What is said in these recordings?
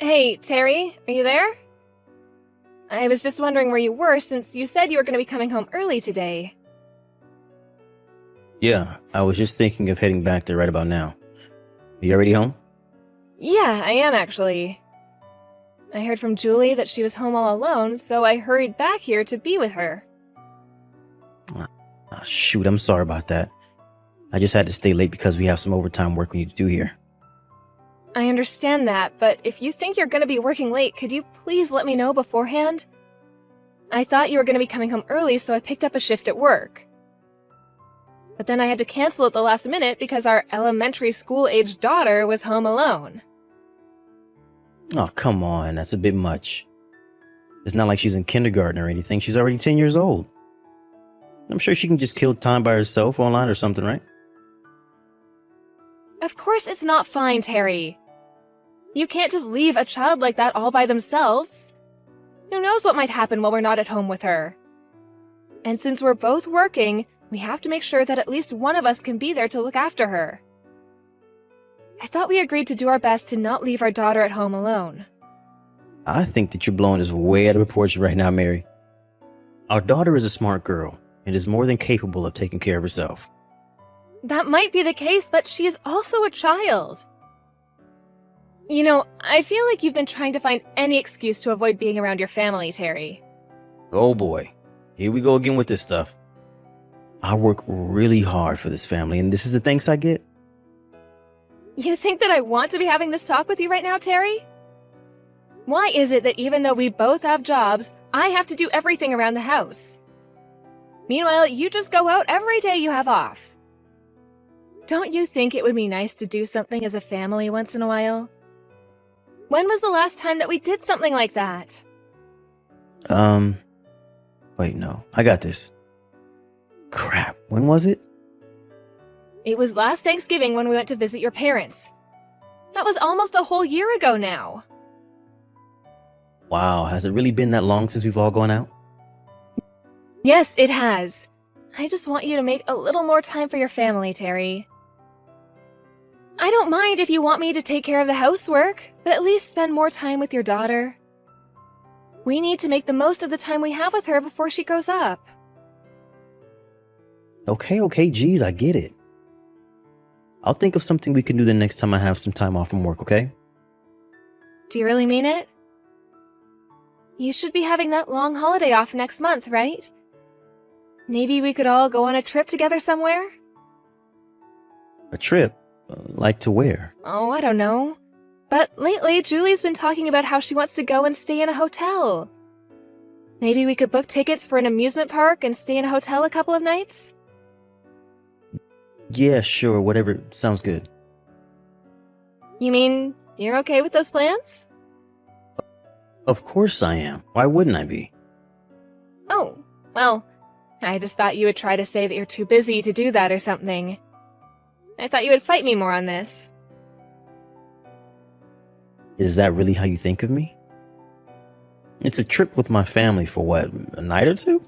Hey, Terry, are you there? I was just wondering where you were since you said you were going to be coming home early today. Yeah, I was just thinking of heading back there right about now. Are you already home? Yeah, I am actually. I heard from Julie that she was home all alone, so I hurried back here to be with her. Shoot, I'm sorry about that. I just had to stay late because we have some overtime work we need to do here. I understand that, but if you think you're going to be working late, could you please let me know beforehand? I thought you were going to be coming home early, so I picked up a shift at work. But then I had to cancel at the last minute because our elementary school-aged daughter was home alone. Oh, come on, that's a bit much. It's not like she's in kindergarten or anything. She's already 10 years old. I'm sure she can just kill time by herself online or something, right? Of course it's not fine, Terry. You can't just leave a child like that all by themselves. Who knows what might happen while we're not at home with her? And since we're both working, we have to make sure that at least one of us can be there to look after her. I thought we agreed to do our best to not leave our daughter at home alone. I think that you're blowing this way out of proportion right now, Mary. Our daughter is a smart girl and is more than capable of taking care of herself. That might be the case, but she is also a child. You know, I feel like you've been trying to find any excuse to avoid being around your family, Terry. Oh boy, here we go again with this stuff. I work really hard for this family, and this is the thanks I get? You think that I want to be having this talk with you right now, Terry? Why is it that even though we both have jobs, I have to do everything around the house? Meanwhile, you just go out every day you have off. Don't you think it would be nice to do something as a family once in a while? When was the last time that we did something like that? Wait, no, I got this. Crap, when was it? It was last Thanksgiving when we went to visit your parents. That was almost a whole year ago now. Wow, has it really been that long since we've all gone out? Yes, it has. I just want you to make a little more time for your family, Terry. I don't mind if you want me to take care of the housework, but at least spend more time with your daughter. We need to make the most of the time we have with her before she grows up. Okay, geez, I get it. I'll think of something we can do the next time I have some time off from work, okay? Do you really mean it? You should be having that long holiday off next month, right? Maybe we could all go on a trip together somewhere? A trip? Like to where? Oh, I don't know. But lately, Julie's been talking about how she wants to go and stay in a hotel. Maybe we could book tickets for an amusement park and stay in a hotel a couple of nights? Yeah, sure, whatever. Sounds good. You mean you're okay with those plans? Of course I am. Why wouldn't I be? Oh, well, I just thought you would try to say that you're too busy to do that or something. I thought you would fight me more on this. Is that really how you think of me? It's a trip with my family for what, a night or two?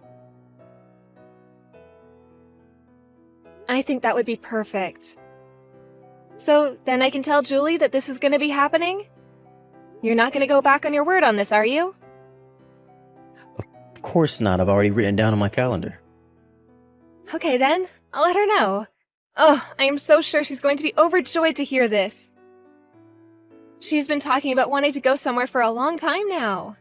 I think that would be perfect. So then I can tell Julie that this is going to be happening? You're not going to go back on your word on this, are you? Of course not. I've already written it down on my calendar. Okay then, I'll let her know. Oh, I am so sure she's going to be overjoyed to hear this. She's been talking about wanting to go somewhere for a long time now.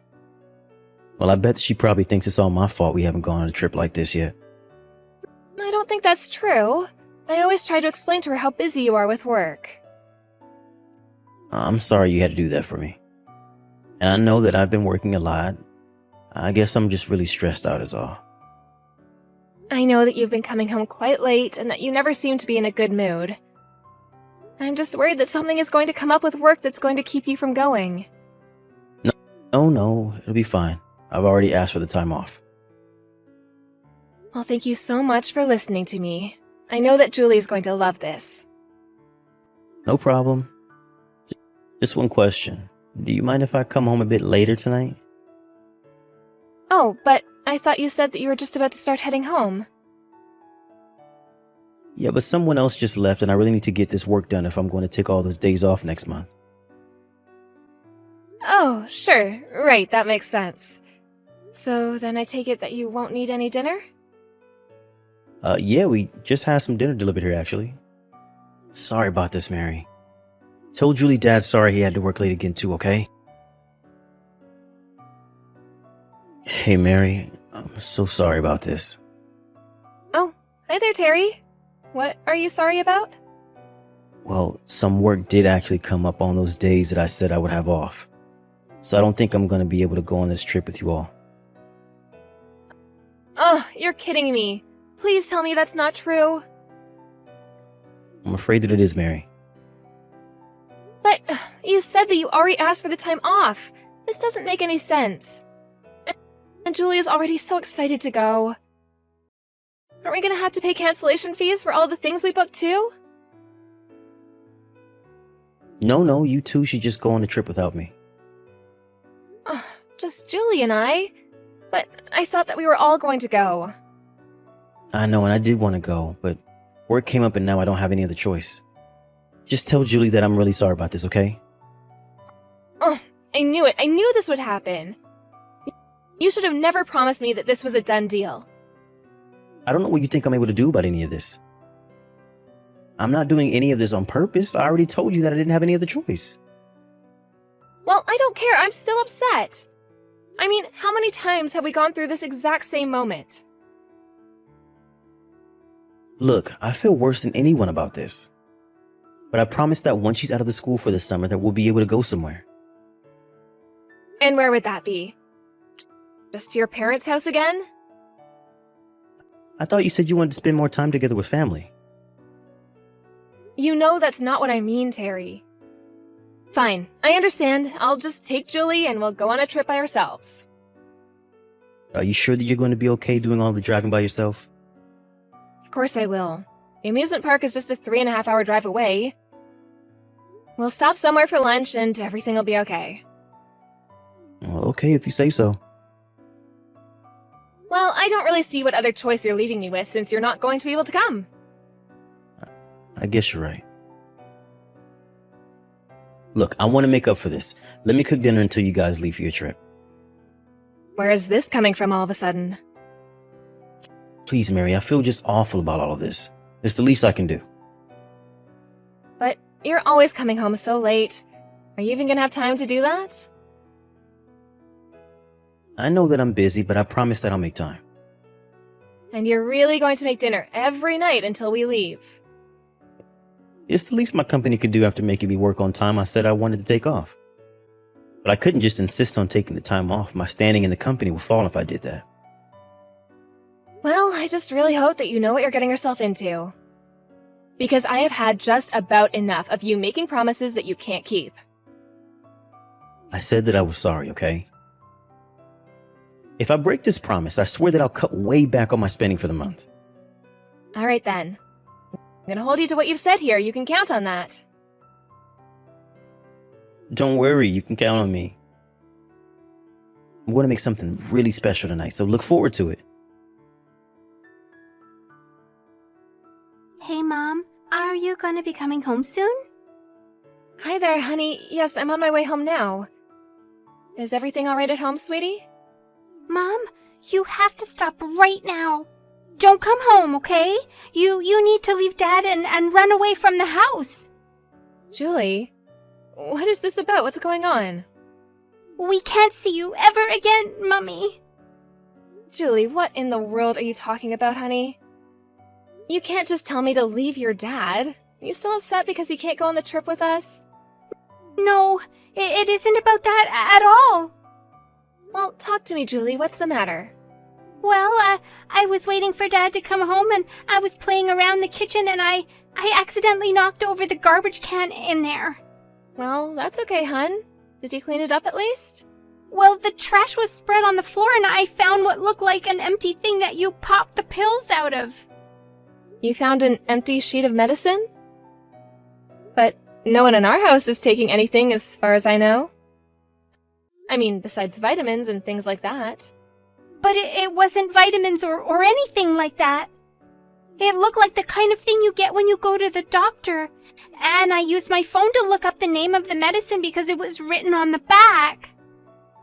Well, I bet she probably thinks it's all my fault we haven't gone on a trip like this yet. I don't think that's true. I always try to explain to her how busy you are with work. I'm sorry you had to do that for me. And I know that I've been working a lot. I guess I'm just really stressed out is all. I know that you've been coming home quite late and that you never seem to be in a good mood. I'm just worried that something is going to come up with work that's going to keep you from going. No, it'll be fine. I've already asked for the time off. Well, thank you so much for listening to me. I know that Julie's going to love this. No problem. Just one question. Do you mind if I come home a bit later tonight? Oh, but I thought you said that you were just about to start heading home. Yeah, but someone else just left and I really need to get this work done if I'm going to take all those days off next month. Oh, sure. Right, that makes sense. So then I take it that you won't need any dinner? Yeah, we just had some dinner delivered here, actually. Sorry about this, Mary. Told Julie Dad's sorry he had to work late again, too, okay? Hey, Mary, I'm so sorry about this. Oh, hi there, Terry. What are you sorry about? Well, some work did actually come up on those days that I said I would have off. So I don't think I'm going to be able to go on this trip with you all. Oh, you're kidding me. Please tell me that's not true. I'm afraid that it is, Mary. But you said that you already asked for the time off. This doesn't make any sense. And Julia's already so excited to go. Aren't we gonna have to pay cancellation fees for all the things we booked too? No, you two should just go on the trip without me. Just Julie and I. But I thought that we were all going to go. I know, and I did want to go, but work came up and now I don't have any other choice. Just tell Julie that I'm really sorry about this, okay? Oh, I knew it. I knew this would happen. You should have never promised me that this was a done deal. I don't know what you think I'm able to do about any of this. I'm not doing any of this on purpose. I already told you that I didn't have any other choice. Well, I don't care. I'm still upset. I mean, how many times have we gone through this exact same moment? Look, I feel worse than anyone about this. But I promise that once she's out of the school for the summer that we'll be able to go somewhere. And where would that be? Just to your parents' house again? I thought you said you wanted to spend more time together with family. You know that's not what I mean, Terry. Fine, I understand. I'll just take Julie and we'll go on a trip by ourselves. Are you sure that you're going to be okay doing all the driving by yourself? Of course I will. The amusement park is just a 3.5-hour drive away. We'll stop somewhere for lunch and everything will be okay. Well, okay, if you say so. Well, I don't really see what other choice you're leaving me with since you're not going to be able to come. I guess you're right. Look, I want to make up for this. Let me cook dinner until you guys leave for your trip. Where is this coming from all of a sudden? Please, Mary, I feel just awful about all of this. It's the least I can do. But you're always coming home so late. Are you even gonna have time to do that? I know that I'm busy, but I promise that I'll make time. And you're really going to make dinner every night until we leave? It's the least my company could do after making me work on time I said I wanted to take off. But I couldn't just insist on taking the time off. My standing in the company would fall if I did that. Well, I just really hope that you know what you're getting yourself into. Because I have had just about enough of you making promises that you can't keep. I said that I was sorry, okay? If I break this promise, I swear that I'll cut way back on my spending for the month. All right then. I'm gonna hold you to what you've said here. You can count on that. Don't worry, you can count on me. I'm going to make something really special tonight, so look forward to it. Hey, Mom, are you gonna be coming home soon? Hi there, honey. Yes, I'm on my way home now. Is everything all right at home, sweetie? Mom, you have to stop right now. Don't come home, okay? You need to leave Dad and run away from the house. Julie, what is this about? What's going on? We can't see you ever again, Mummy. Julie, what in the world are you talking about, honey? You can't just tell me to leave your dad. Are you still upset because he can't go on the trip with us? No, it isn't about that at all. Well, talk to me, Julie. What's the matter? Well, I was waiting for Dad to come home and I was playing around the kitchen and I accidentally knocked over the garbage can in there. Well, that's okay, hun. Did you clean it up at least? Well, the trash was spread on the floor and I found what looked like an empty thing that you popped the pills out of. You found an empty sheet of medicine? But no one in our house is taking anything as far as I know. I mean, besides vitamins and things like that. But it wasn't vitamins or anything like that. It looked like the kind of thing you get when you go to the doctor. And I used my phone to look up the name of the medicine because it was written on the back.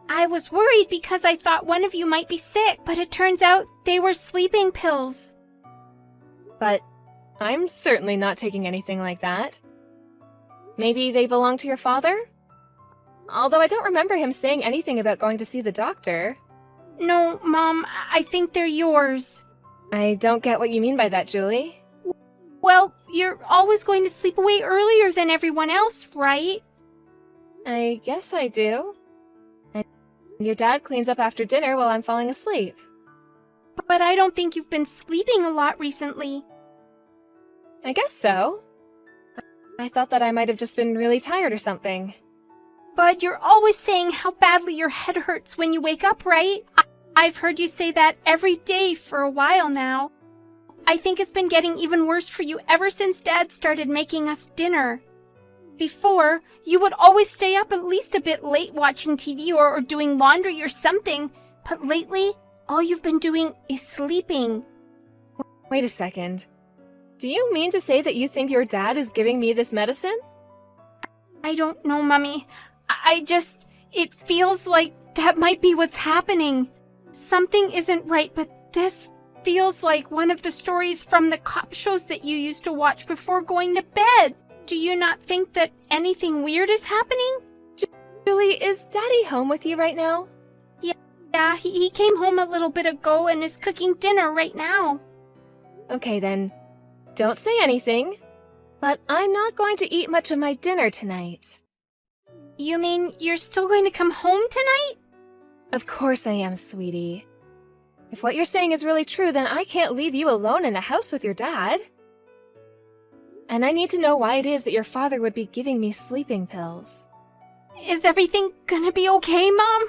I was worried because I thought one of you might be sick, but it turns out they were sleeping pills. But I'm certainly not taking anything like that. Maybe they belong to your father? Although I don't remember him saying anything about going to see the doctor. No, Mom, I think they're yours. I don't get what you mean by that, Julie. Well, you're always going to sleep away earlier than everyone else, right? I guess I do. And your dad cleans up after dinner while I'm falling asleep. But I don't think you've been sleeping a lot recently. I guess so. I thought that I might have just been really tired or something. But you're always saying how badly your head hurts when you wake up, right? I've heard you say that every day for a while now. I think it's been getting even worse for you ever since Dad started making us dinner. Before, you would always stay up at least a bit late watching TV or doing laundry or something. But lately, all you've been doing is sleeping. Wait a second. Do you mean to say that you think your dad is giving me this medicine? I don't know, Mummy. It feels like that might be what's happening. Something isn't right, but this feels like one of the stories from the cop shows that you used to watch before going to bed. Do you not think that anything weird is happening? Julie, is Daddy home with you right now? Yeah, he came home a little bit ago and is cooking dinner right now. Okay then. Don't say anything. But I'm not going to eat much of my dinner tonight. You mean you're still going to come home tonight? Of course I am, sweetie. If what you're saying is really true, then I can't leave you alone in the house with your dad. And I need to know why it is that your father would be giving me sleeping pills. Is everything gonna be okay, Mom?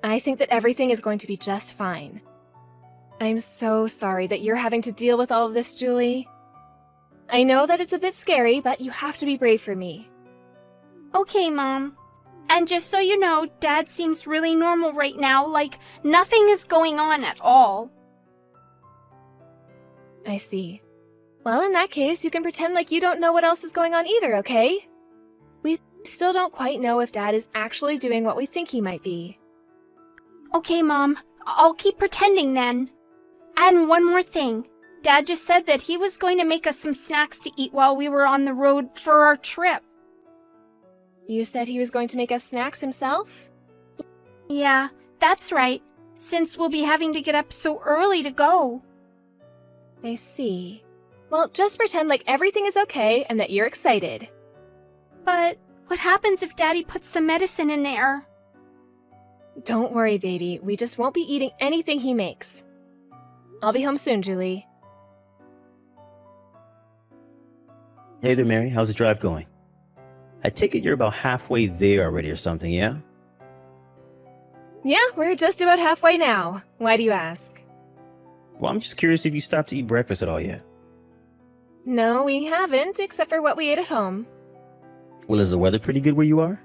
I think that everything is going to be just fine. I'm so sorry that you're having to deal with all of this, Julie. I know that it's a bit scary, but you have to be brave for me. Okay, Mom. And just so you know, Dad seems really normal right now, like nothing is going on at all. I see. Well, in that case, you can pretend like you don't know what else is going on either, okay? We still don't quite know if Dad is actually doing what we think he might be. Okay, Mom. I'll keep pretending then. And one more thing. Dad just said that he was going to make us some snacks to eat while we were on the road for our trip. You said he was going to make us snacks himself? Yeah, that's right. Since we'll be having to get up so early to go. I see. Well, just pretend like everything is okay and that you're excited. But what happens if Daddy puts some medicine in there? Don't worry, baby. We just won't be eating anything he makes. I'll be home soon, Julie. Hey there, Mary. How's the drive going? I take it you're about halfway there already or something, yeah? Yeah, we're just about halfway now. Why do you ask? Well, I'm just curious if you stopped to eat breakfast at all yet. No, we haven't, except for what we ate at home. Well, is the weather pretty good where you are?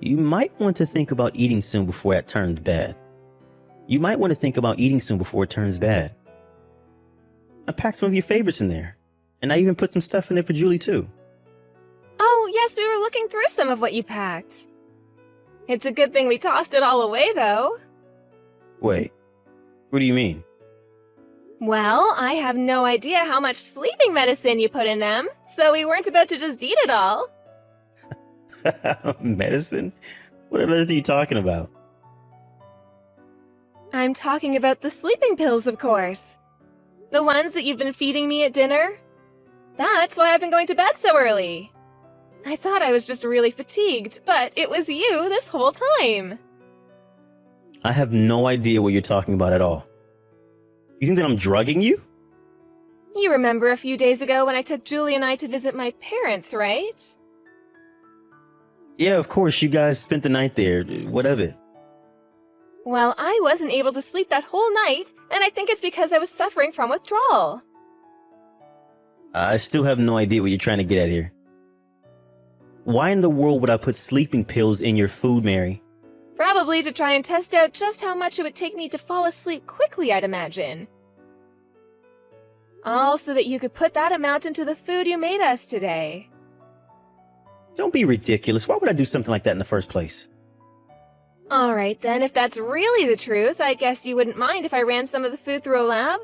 You might want to think about eating soon before it turns bad. I packed some of your favorites in there. And I even put some stuff in there for Julie, too. Oh, yes, we were looking through some of what you packed. It's a good thing we tossed it all away, though. Wait, what do you mean? Well, I have no idea how much sleeping medicine you put in them, so we weren't about to just eat it all. Medicine? What on earth are you talking about? I'm talking about the sleeping pills, of course. The ones that you've been feeding me at dinner. That's why I've been going to bed so early. I thought I was just really fatigued, but it was you this whole time. I have no idea what you're talking about at all. You think that I'm drugging you? You remember a few days ago when I took Julie and I to visit my parents, right? Yeah, of course, you guys spent the night there. What of it? Well, I wasn't able to sleep that whole night, and I think it's because I was suffering from withdrawal. I still have no idea what you're trying to get at here. Why in the world would I put sleeping pills in your food, Mary? Probably to try and test out just how much it would take me to fall asleep quickly, I'd imagine. All so that you could put that amount into the food you made us today. Don't be ridiculous. Why would I do something like that in the first place? Alright then, if that's really the truth, I guess you wouldn't mind if I ran some of the food through a lab?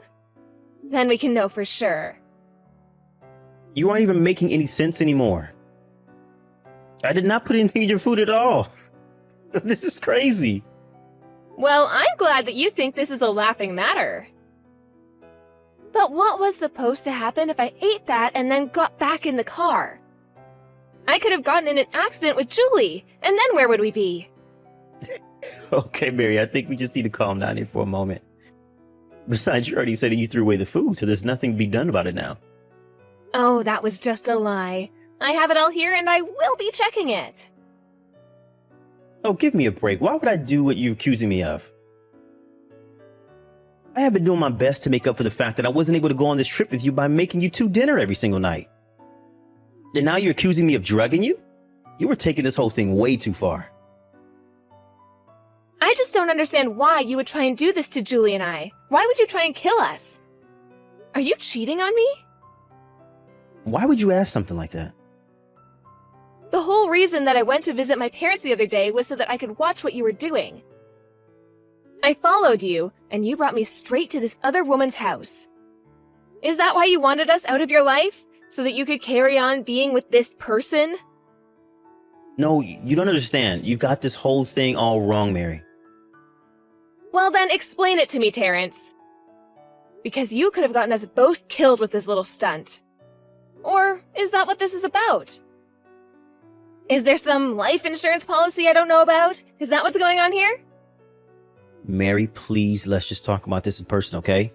Then we can know for sure. You aren't even making any sense anymore. I did not put anything in your food at all. This is crazy. Well, I'm glad that you think this is a laughing matter. But what was supposed to happen if I ate that and then got back in the car? I could have gotten in an accident with Julie, and then where would we be? Okay, Mary, I think we just need to calm down here for a moment. Besides, you already said that you threw away the food, so there's nothing to be done about it now. Oh, that was just a lie. I have it all here and I will be checking it. Oh, give me a break. Why would I do what you're accusing me of? I have been doing my best to make up for the fact that I wasn't able to go on this trip with you by making you two dinner every single night. And now you're accusing me of drugging you? You were taking this whole thing way too far. I just don't understand why you would try and do this to Julie and I. Why would you try and kill us? Are you cheating on me? Why would you ask something like that? The whole reason that I went to visit my parents the other day was so that I could watch what you were doing. I followed you, and you brought me straight to this other woman's house. Is that why you wanted us out of your life? So that you could carry on being with this person? No, you don't understand. You've got this whole thing all wrong, Mary. Well then, explain it to me, Terrence. Because you could have gotten us both killed with this little stunt. Or is that what this is about? Is there some life insurance policy I don't know about? Is that what's going on here? Mary, please, let's just talk about this in person, okay?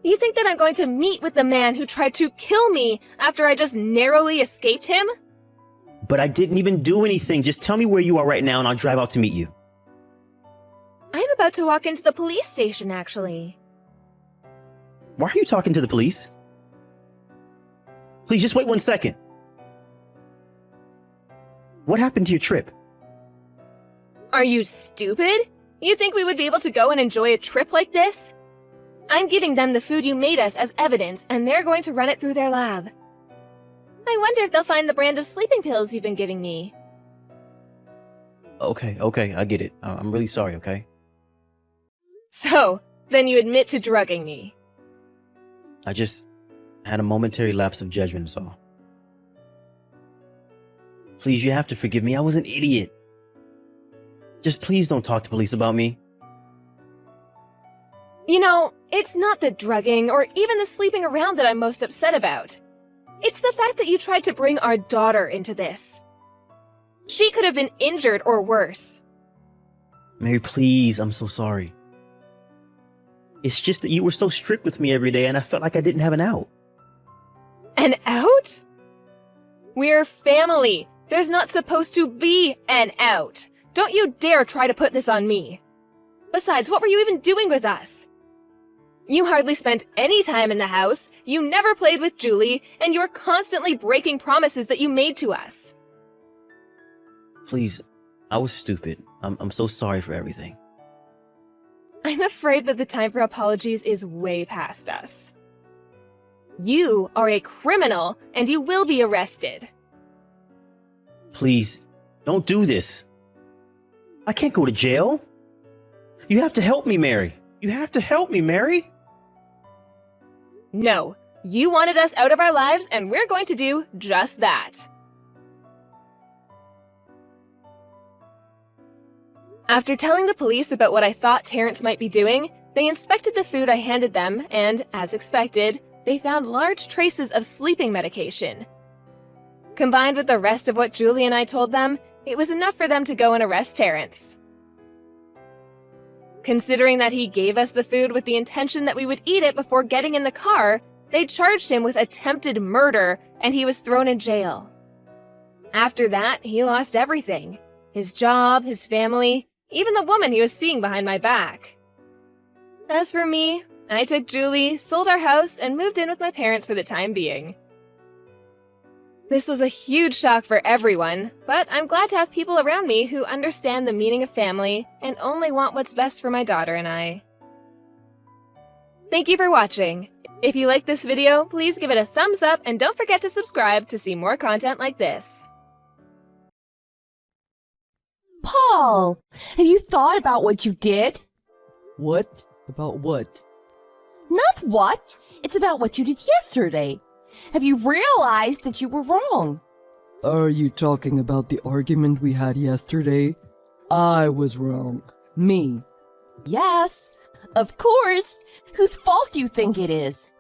You think that I'm going to meet with the man who tried to kill me after I just narrowly escaped him? But I didn't even do anything. Just tell me where you are right now and I'll drive out to meet you. I'm about to walk into the police station, actually. Why are you talking to the police? Please, just wait 1 second. What happened to your trip? Are you stupid? You think we would be able to go and enjoy a trip like this? I'm giving them the food you made us as evidence, and they're going to run it through their lab. I wonder if they'll find the brand of sleeping pills you've been giving me. Okay, I get it. I'm really sorry, okay? So, then you admit to drugging me. I just had a momentary lapse of judgment, is all. Please, you have to forgive me. I was an idiot. Just please don't talk to police about me. You know, it's not the drugging or even the sleeping around that I'm most upset about. It's the fact that you tried to bring our daughter into this. She could have been injured or worse. Mary, please, I'm so sorry. It's just that you were so strict with me every day and I felt like I didn't have an out. An out? We're family. There's not supposed to be an out. Don't you dare try to put this on me. Besides, what were you even doing with us? You hardly spent any time in the house, you never played with Julie, and you were constantly breaking promises that you made to us. Please, I was stupid. I'm so sorry for everything. I'm afraid that the time for apologies is way past us. You are a criminal, and you will be arrested. Please, don't do this. I can't go to jail. You have to help me, Mary. You have to help me, Mary. No, you wanted us out of our lives, and we're going to do just that. After telling the police about what I thought Terrence might be doing, they inspected the food I handed them, and, as expected, they found large traces of sleeping medication. Combined with the rest of what Julie and I told them, it was enough for them to go and arrest Terrence. Considering that he gave us the food with the intention that we would eat it before getting in the car, they charged him with attempted murder, and he was thrown in jail. After that, he lost everything. His job, his family, even the woman he was seeing behind my back. As for me, I took Julie, sold our house, and moved in with my parents for the time being. This was a huge shock for everyone, but I'm glad to have people around me who understand the meaning of family and only want what's best for my daughter and I. Thank you for watching. If you like this video, please give it a thumbs up and don't forget to subscribe to see more content like this. Paul, have you thought about what you did? What? About what? Not what. It's about what you did yesterday. Have you realized that you were wrong? Are you talking about the argument we had yesterday? I was wrong. Me. Yes, of course. Whose fault do you think it is?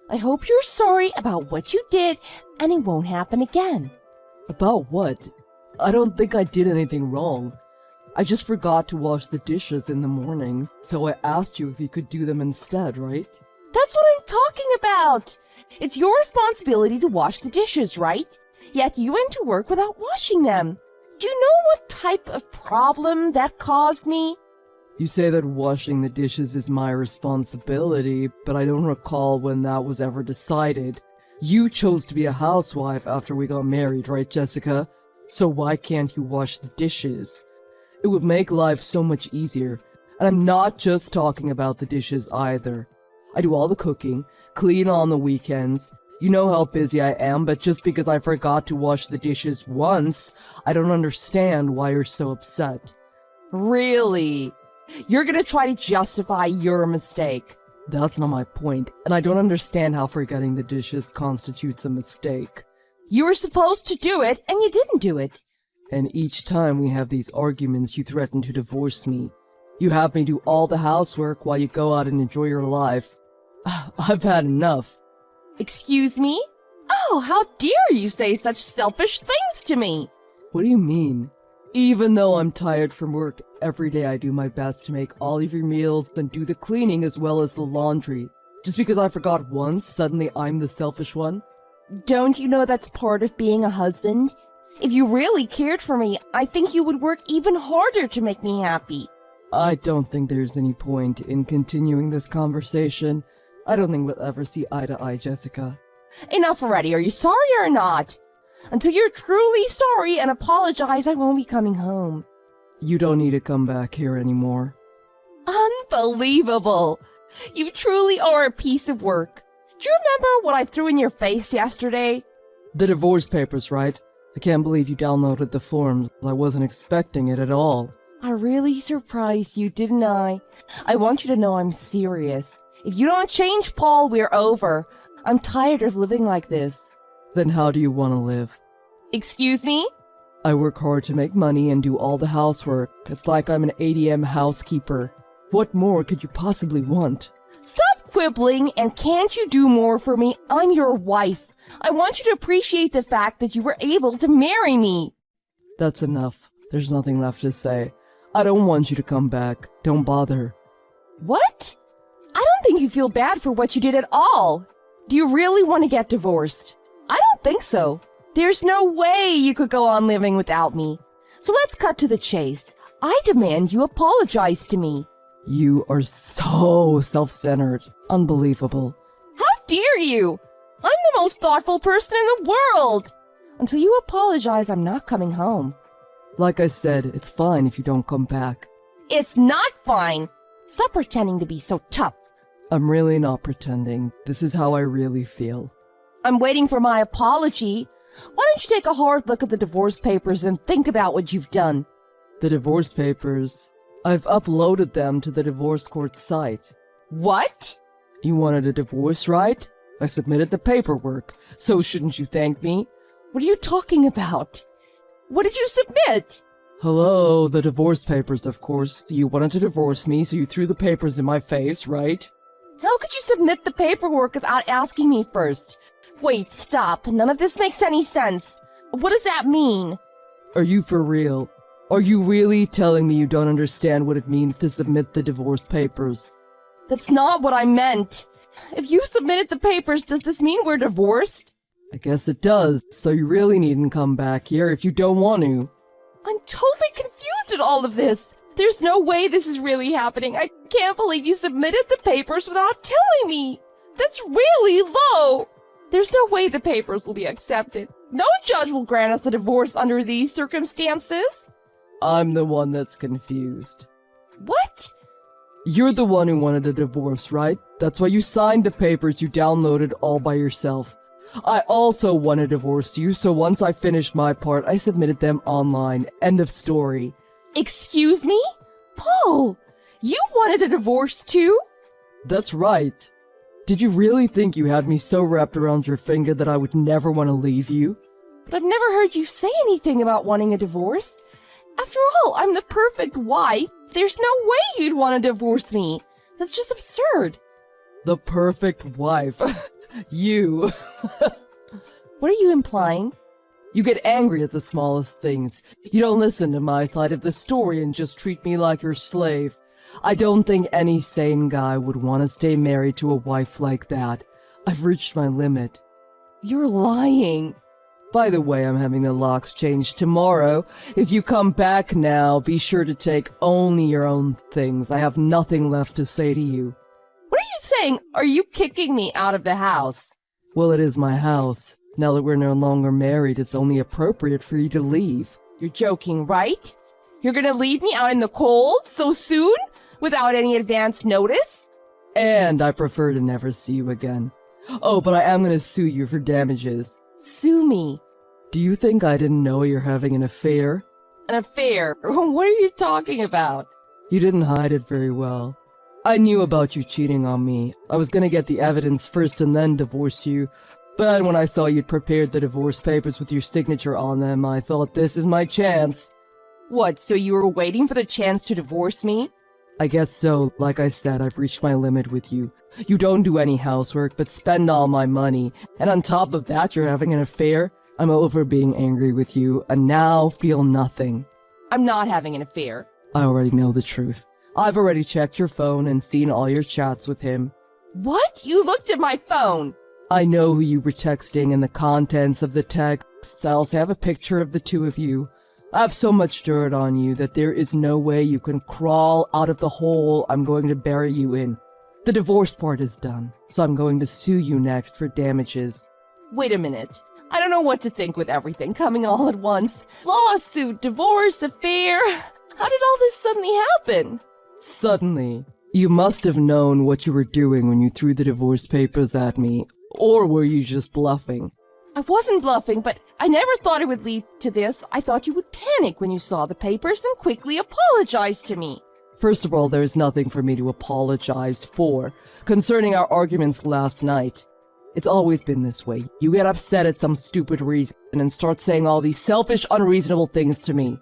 I hope you're sorry about what you did and it won't happen again. About what? I don't think I did anything wrong. I just forgot to wash the dishes in the morning, so I asked you if you could do them instead, right? That's what I'm talking about. It's your responsibility to wash the dishes, right? Yet you went to work without washing them. Do you know what type of problem that caused me? You say that washing the dishes is my responsibility, but I don't recall when that was ever decided. You chose to be a housewife after we got married, right, Jessica? So why can't you wash the dishes? It would make life so much easier. And I'm not just talking about the dishes either. I do all the cooking, clean on the weekends. You know how busy I am, but just because I forgot to wash the dishes once, I don't understand why you're so upset. Really? You're gonna try to justify your mistake. That's not my point, and I don't understand how forgetting the dishes constitutes a mistake. You were supposed to do it, and you didn't do it. And each time we have these arguments, you threaten to divorce me. You have me do all the housework while you go out and enjoy your life. I've had enough. Excuse me? Oh, how dare you say such selfish things to me? What do you mean? Even though I'm tired from work, every day I do my best to make all of your meals, then do the cleaning as well as the laundry. Just because I forgot once, suddenly I'm the selfish one? Don't you know that's part of being a husband? If you really cared for me, I think you would work even harder to make me happy. I don't think there's any point in continuing this conversation. I don't think we'll ever see eye to eye, Jessica. Enough already. Are you sorry or not? Until you're truly sorry and apologize, I won't be coming home. You don't need to come back here anymore. Unbelievable. You truly are a piece of work. Do you remember what I threw in your face yesterday? The divorce papers, right? I can't believe you downloaded the forms. I wasn't expecting it at all. I really surprised you, didn't I? I want you to know I'm serious. If you don't change, Paul, we're over. I'm tired of living like this. Then how do you want to live? Excuse me? I work hard to make money and do all the housework. It's like I'm an ADM housekeeper. What more could you possibly want? Stop quibbling, and can't you do more for me? I'm your wife. I want you to appreciate the fact that you were able to marry me. That's enough. There's nothing left to say. I don't want you to come back. Don't bother. What? I don't think you feel bad for what you did at all. Do you really want to get divorced? I don't think so. There's no way you could go on living without me. So let's cut to the chase. I demand you apologize to me. You are so self-centered. Unbelievable. How dare you? I'm the most thoughtful person in the world. Until you apologize, I'm not coming home. Like I said, it's fine if you don't come back. It's not fine. Stop pretending to be so tough. I'm really not pretending. This is how I really feel. I'm waiting for my apology. Why don't you take a hard look at the divorce papers and think about what you've done? The divorce papers. I've uploaded them to the divorce court site. What? You wanted a divorce, right? I submitted the paperwork. So shouldn't you thank me? What are you talking about? What did you submit? Hello, the divorce papers, of course. You wanted to divorce me, so you threw the papers in my face, right? How could you submit the paperwork without asking me first? Wait, stop. None of this makes any sense. What does that mean? Are you for real? Are you really telling me you don't understand what it means to submit the divorce papers? That's not what I meant. If you submitted the papers, does this mean we're divorced? I guess it does, so you really needn't come back here if you don't want to. I'm totally confused at all of this. There's no way this is really happening. I can't believe you submitted the papers without telling me. That's really low. There's no way the papers will be accepted. No judge will grant us a divorce under these circumstances. I'm the one that's confused. What? You're the one who wanted a divorce, right? That's why you signed the papers you downloaded all by yourself. I also want a divorce you, so once I finished my part, I submitted them online. End of story. Excuse me? Paul, you wanted a divorce too? That's right. Did you really think you had me so wrapped around your finger that I would never want to leave you? But I've never heard you say anything about wanting a divorce. After all, I'm the perfect wife. There's no way you'd want to divorce me. That's just absurd. The perfect wife. You. What are you implying? You get angry at the smallest things. You don't listen to my side of the story and just treat me like your slave. I don't think any sane guy would want to stay married to a wife like that. I've reached my limit. You're lying. By the way, I'm having the locks changed tomorrow. If you come back now, be sure to take only your own things. I have nothing left to say to you. What are you saying? Are you kicking me out of the house? Well, it is my house. Now that we're no longer married, it's only appropriate for you to leave. You're joking, right? You're gonna leave me out in the cold so soon? Without any advance notice? And I prefer to never see you again. Oh, but I am gonna sue you for damages. Sue me. Do you think I didn't know you're having an affair? An affair? What are you talking about? You didn't hide it very well. I knew about you cheating on me. I was gonna get the evidence first and then divorce you. But when I saw you'd prepared the divorce papers with your signature on them, I thought this is my chance. What, so you were waiting for the chance to divorce me? I guess so. Like I said, I've reached my limit with you. You don't do any housework, but spend all my money. And on top of that, you're having an affair? I'm over being angry with you, and now feel nothing. I'm not having an affair. I already know the truth. I've already checked your phone and seen all your chats with him. What? You looked at my phone? I know who you were texting and the contents of the texts. I also have a picture of the two of you. I have so much dirt on you that there is no way you can crawl out of the hole I'm going to bury you in. The divorce part is done, so I'm going to sue you next for damages. Wait a minute. I don't know what to think with everything coming all at once. Lawsuit, divorce, affair. How did all this suddenly happen? Suddenly, you must have known what you were doing when you threw the divorce papers at me, or were you just bluffing? I wasn't bluffing, but I never thought it would lead to this. I thought you would panic when you saw the papers and quickly apologize to me. First of all, there is nothing for me to apologize for. Concerning our arguments last night, it's always been this way. You get upset at some stupid reason and start saying all these selfish, unreasonable things to me.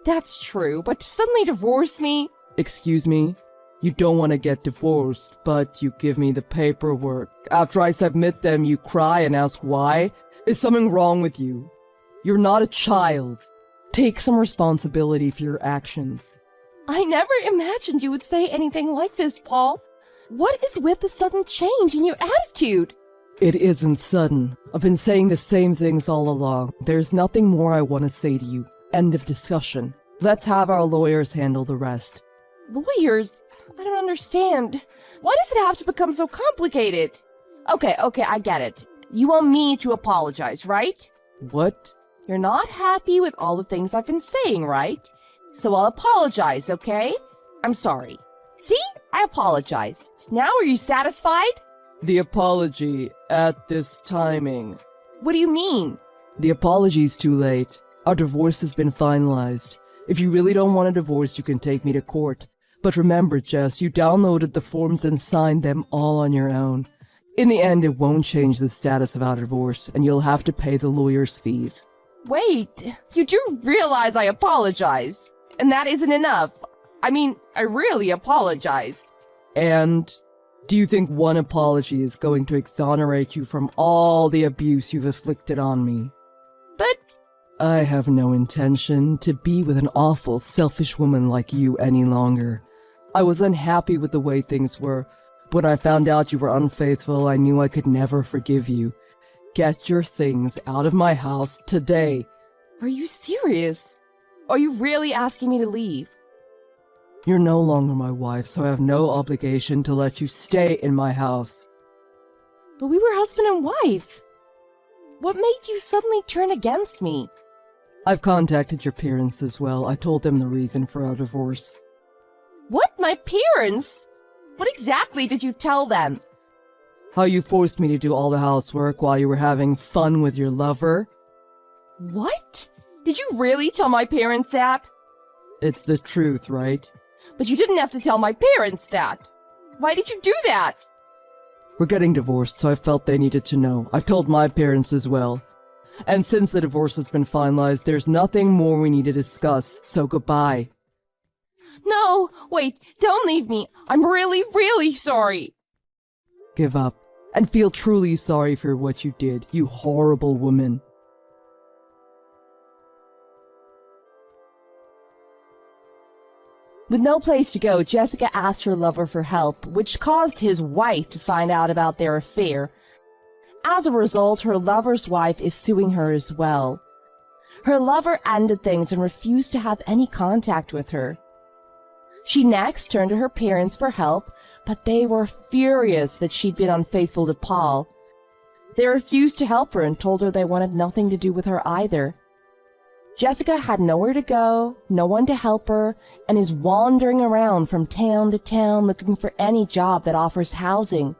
That's true, but to suddenly divorce me? Excuse me? You don't want to get divorced, but you give me the paperwork. After I submit them, you cry and ask why? Is something wrong with you? You're not a child. Take some responsibility for your actions. I never imagined you would say anything like this, Paul. What is with the sudden change in your attitude? It isn't sudden. I've been saying the same things all along. There's nothing more I want to say to you. End of discussion. Let's have our lawyers handle the rest. Lawyers? I don't understand. Why does it have to become so complicated? Okay, I get it. You want me to apologize, right? What? You're not happy with all the things I've been saying, right? So I'll apologize, okay? I'm sorry. See? I apologized. Now are you satisfied? The apology at this timing. What do you mean? The apology's too late. Our divorce has been finalized. If you really don't want a divorce, you can take me to court. But remember, Jess, you downloaded the forms and signed them all on your own. In the end, it won't change the status of our divorce, and you'll have to pay the lawyer's fees. Wait, you do realize I apologized, and that isn't enough. I mean, I really apologized. And do you think one apology is going to exonerate you from all the abuse you've inflicted on me? But I have no intention to be with an awful, selfish woman like you any longer. I was unhappy with the way things were. When I found out you were unfaithful, I knew I could never forgive you. Get your things out of my house today. Are you serious? Are you really asking me to leave? You're no longer my wife, so I have no obligation to let you stay in my house. But we were husband and wife. What made you suddenly turn against me? I've contacted your parents as well. I told them the reason for our divorce. What? My parents? What exactly did you tell them? How you forced me to do all the housework while you were having fun with your lover? What? Did you really tell my parents that? It's the truth, right? But you didn't have to tell my parents that. Why did you do that? We're getting divorced, so I felt they needed to know. I've told my parents as well. And since the divorce has been finalized, there's nothing more we need to discuss, so goodbye. No, wait, don't leave me. I'm really, really sorry. Give up, and feel truly sorry for what you did, you horrible woman. With no place to go, Jessica asked her lover for help, which caused his wife to find out about their affair. As a result, her lover's wife is suing her as well. Her lover ended things and refused to have any contact with her. She next turned to her parents for help, but they were furious that she'd been unfaithful to Paul. They refused to help her and told her they wanted nothing to do with her either. Jessica had nowhere to go, no one to help her, and is wandering around from town to town looking for any job that offers housing.